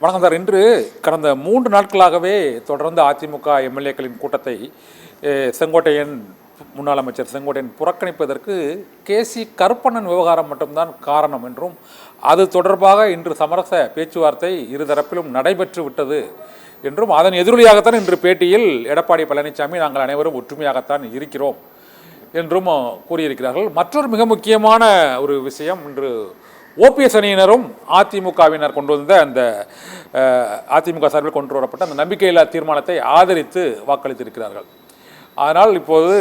வணக்கம் சார். இன்று கடந்த 3 நாட்களாகவே தொடர்ந்து அதிமுக எம்எல்ஏக்களின் கூட்டத்தை செங்கோட்டையன் முன்னாள் அமைச்சர் செங்கோட்டையன் புறக்கணிப்பதற்கு கேசி கருப்பண்ணன் விவகாரம் மட்டும்தான் காரணம் என்றும் அது தொடர்பாக இன்று சமரச பேச்சுவார்த்தை இருதரப்பிலும் நடைபெற்று விட்டது என்றும் அதன் எதிரொலியாகத்தான் இன்று பேட்டியில் எடப்பாடி பழனிசாமி நாங்கள் அனைவரும் ஒற்றுமையாகத்தான் இருக்கிறோம் என்றும் கூறியிருக்கிறார்கள். மற்றொரு மிக முக்கியமான ஒரு விஷயம், இன்று ஓபிஎஸ் அணியினரும் அதிமுகவினர் கொண்டு வந்த அந்த அதிமுக சார்பில் கொண்டு வரப்பட்ட அந்த நம்பிக்கையில்லா தீர்மானத்தை ஆதரித்து வாக்களித்திருக்கிறார்கள். அதனால் இப்போது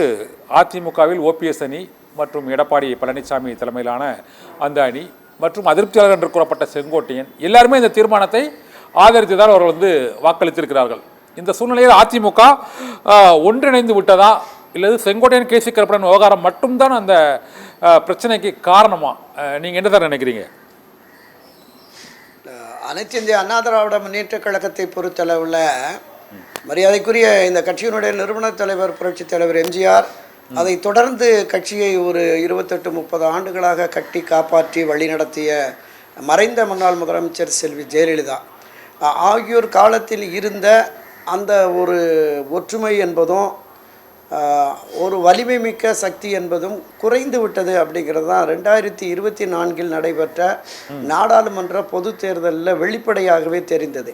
அதிமுகவில் ஓபிஎஸ் அணி மற்றும் எடப்பாடி பழனிசாமி தலைமையிலான அந்த அணி மற்றும் அதிருப்தியாளர் என்று கூறப்பட்ட செங்கோட்டையன் எல்லாருமே இந்த தீர்மானத்தை ஆதரித்துதான் அவர்கள் வாக்களித்திருக்கிறார்கள். இந்த சூழ்நிலையில் அதிமுக ஒன்றிணைந்து விட்டதா இல்லது செங்கோட்டையன் கேசி கருப்பண்ணன் விவகாரம் மட்டும்தான் அந்த பிரச்சனைக்கு காரணமா? நீங்க என்ன தான் நினைக்கிறீங்க? அனைத்து இந்திய அண்ணா திராவிட முன்னேற்ற கழகத்தை பொறுத்தளவில் மரியாதைக்குரிய இந்த கட்சியினுடைய நிறுவன தலைவர் புரட்சித் தலைவர் எம்ஜிஆர் அதை தொடர்ந்து கட்சியை ஒரு 28-30 ஆண்டுகளாக கட்டி காப்பாற்றி வழிநடத்திய மறைந்த முன்னாள் முதலமைச்சர் செல்வி ஜெயலலிதா ஆகியோர் காலத்தில் இருந்த அந்த ஒரு ஒற்றுமை என்பதும் ஒரு வலிமை மிக்க சக்தி என்பதும் குறைந்து விட்டது அப்படிங்கிறது தான் 2024 நடைபெற்ற நாடாளுமன்ற பொது தேர்தலில் வெளிப்படையாகவே தெரிந்தது.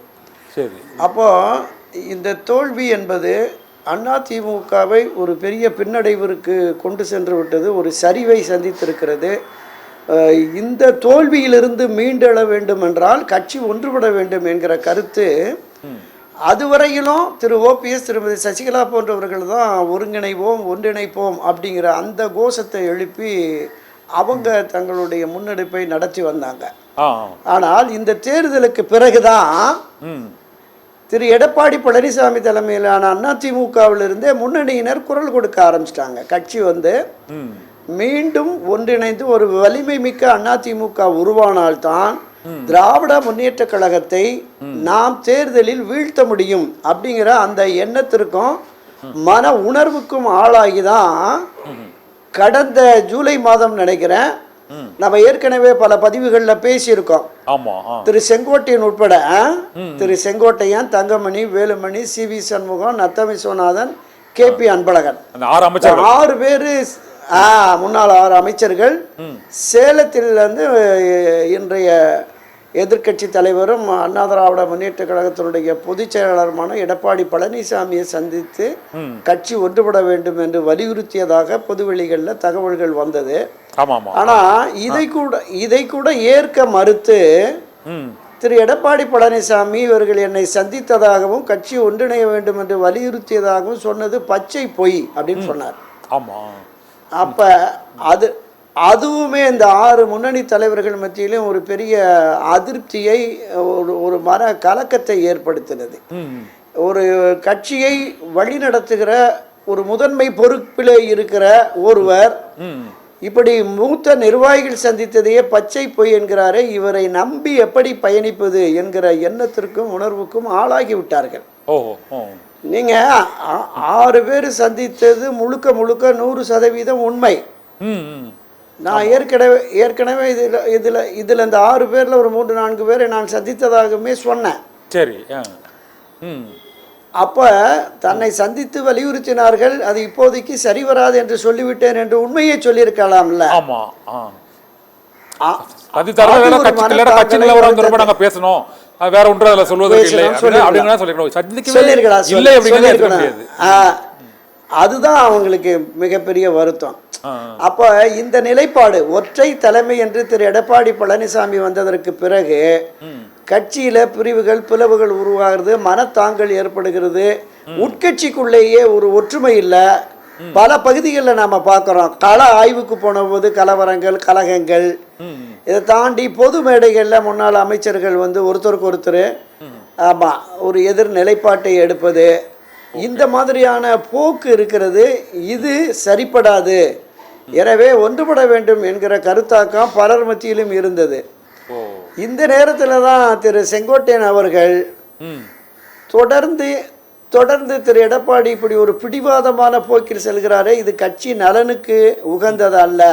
அப்போது இந்த தோல்வி என்பது அதிமுகவை ஒரு பெரிய பின்னடைவிற்கு கொண்டு சென்று விட்டது, ஒரு சரிவை சந்தித்திருக்கிறது. இந்த தோல்வியிலிருந்து மீண்டெழ வேண்டும் என்றால் கட்சி ஒன்றுபட வேண்டும் என்கிற கருத்து அதுவரையிலும் திரு ஓபிஎஸ் திருமதி சசிகலா போன்றவர்கள் தான் ஒருங்கிணைவோம் ஒன்றிணைப்போம் அப்படிங்கிற அந்த கோஷத்தை எழுப்பி அவங்க தங்களுடைய முன்னெடுப்பை நடத்தி வந்தாங்க. ஆனால் இந்த தேர்தலுக்கு பிறகுதான் திரு எடப்பாடி பழனிசாமி தலைமையிலான அதிமுகவிலிருந்தே முன்னணியினர் குரல் கொடுக்க ஆரம்பிச்சிட்டாங்க. கட்சி மீண்டும் ஒன்றிணைந்து ஒரு வலிமை மிக்க அதிமுக உருவானால்தான் திராவிட முன்னேற்ற கழகத்தை நாம் தேர்தலில் வீழ்த்த முடியும் அப்படிங்கிற அந்த எண்ணத்திற்கும் மன உணர்வுக்கும் ஆளாகிதான் கடந்த ஜூலை மாதம் நினைக்கிறேன் நம்ம ஏற்கனவே பல பதிவுகளில் பேசியிருக்கோம். திரு செங்கோட்டையன் உட்பட திரு செங்கோட்டையன், தங்கமணி, வேலுமணி, சி.வி. சண்முகம், நத்தம் விஸ்வநாதன், கே.பி. அன்பழகன் 6 பேர் முன்னாள் 6 அமைச்சர்கள் சேலத்திலிருந்து இன்றைய எதிர்கட்சி தலைவரும் அண்ணா திராவிட முன்னேற்ற கழகத்தினுடைய பொதுச் செயலாளருமான எடப்பாடி பழனிசாமியை சந்தித்து கட்சி ஒன்றுபட வேண்டும் என்று வலியுறுத்தியதாக பொதுவெளிகளில் தகவல்கள் வந்தது. ஆனா இதை கூட ஏற்க மறுத்து திரு எடப்பாடி பழனிசாமி இவர்கள் என்னை சந்தித்ததாகவும் கட்சி ஒன்றிணைய வேண்டும் என்று வலியுறுத்தியதாகவும் சொன்னது பச்சை பொய் அப்படின்னு சொன்னார். அப்ப அதுவுமே இந்த 6 முன்னணி தலைவர்கள் மத்தியிலும் ஒரு பெரிய அதிருப்தியை, ஒரு மன கலக்கத்தை ஏற்படுத்தினது. ஒரு கட்சியை வழிநடத்துகிற ஒரு முதன்மை பொறுப்பில் இருக்கிற ஒருவர் இப்படி மூத்த நிர்வாகிகள் சந்தித்ததையே பச்சை பொய் என்கிறாரே, இவரை நம்பி எப்படி பயணிப்பது என்கிற எண்ணத்திற்கும் உணர்வுக்கும் ஆளாகி விட்டார்கள். நீங்க 6 பேர் சந்தித்தது முழுக்க 100% உண்மை. நான் ஏற்கனவே இதில் இந்த 6 பேரில் ஒரு 3-4 பேரை நான் சந்தித்ததாகவே சொன்னேன். சரி. அப்போ தன்னை சந்தித்து வலியுறுத்தினார்கள். அது இப்போதைக்கு சரி வராது என்று சொல்லிவிட்டேன் என்று உண்மையை சொல்லியிருக்கலாம்ல. பேசணும் வேற ஒன்று அதில் சொல்வது அதுதான் அவங்களுக்கு மிகப்பெரிய வருத்தம். அப்ப இந்த நிலைப்பாடு ஒற்றை தலைமை என்று திரு எடப்பாடி பழனிசாமி வந்ததற்கு பிறகு கட்சியில பிளவுகள் உருவாகிறது, மனத்தாங்கல் ஏற்படுகிறது, உட்கட்சிக்குள்ளேயே ஒரு ஒற்றுமை இல்லை. பல பகுதிகளில் நாம பார்க்கிறோம். கள ஆய்வுக்கு போன போது கலவரங்கள், கலகங்கள், இதை தாண்டி பொது மேடைகளில் முன்னாள் அமைச்சர்கள் ஒருத்தருக்கு ஒருத்தர் ஒரு எதிர் நிலைப்பாட்டை எடுப்பது, இந்த மாதிரியான போக்கு இருக்கிறது. இது சரிப்படாது. எனவே ஒன்றுபட வேண்டும் என்கிற கருத்தாக்கம் பலர் மத்தியிலும் இருந்தது. இந்த நேரத்தில் தான் திரு செங்கோட்டையன் அவர்கள் தொடர்ந்து திரு எடப்பாடி இப்படி ஒரு பிடிவாதமான போக்கில் செல்கிறாரே, இது கட்சி நலனுக்கு உகந்தது அல்ல,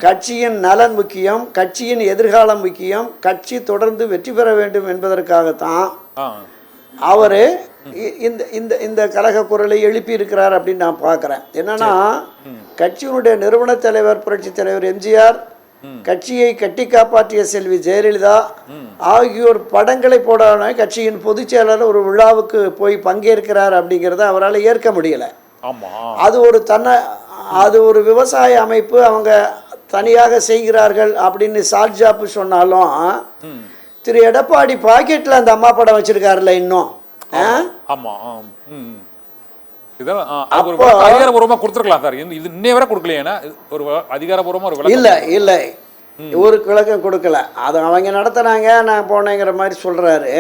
கட்சியின் நலன் முக்கியம், கட்சியின் எதிர்காலம் முக்கியம், கட்சி தொடர்ந்து வெற்றி பெற வேண்டும் என்பதற்காகத்தான் அவர் இந்த இந்த இந்த கலக குரலை எழுப்பி இருக்கிறார் அப்படின்னு நான் பார்க்குறேன். என்னன்னா, கட்சியினுடைய நிறுவன தலைவர் புரட்சி தலைவர் எம்ஜிஆர், கட்சியை கட்டி காப்பாற்றிய செல்வி ஜெயலலிதா ஆகியோர் படங்களை போடாம கட்சியின் பொதுச் செயலாளர் ஒரு விழாவுக்கு போய் பங்கேற்கிறார் அப்படிங்கிறத அவரால் ஏற்க முடியலை. அது ஒரு விவசாய அமைப்பு, அவங்க தனியாக செய்கிறார்கள் அப்படின்னு சால்ஜாப்பு சொன்னாலும் திரு எடப்பாடி பாக்கெட்டில் அந்த அம்மா படம் வச்சிருக்காருல்ல இன்னும். அதிகாரபூர்வமா கொடுத்துருக்கலாம் சார். இது இன்னே வரை கொடுக்கலையா? ஒரு அதிகாரபூர்வமா ஒரு இல்லை ஒரு விளக்கம் கொடுக்கல. அது அவங்க நடத்துனாங்க, நான் போனேங்கிற மாதிரி சொல்றாரு.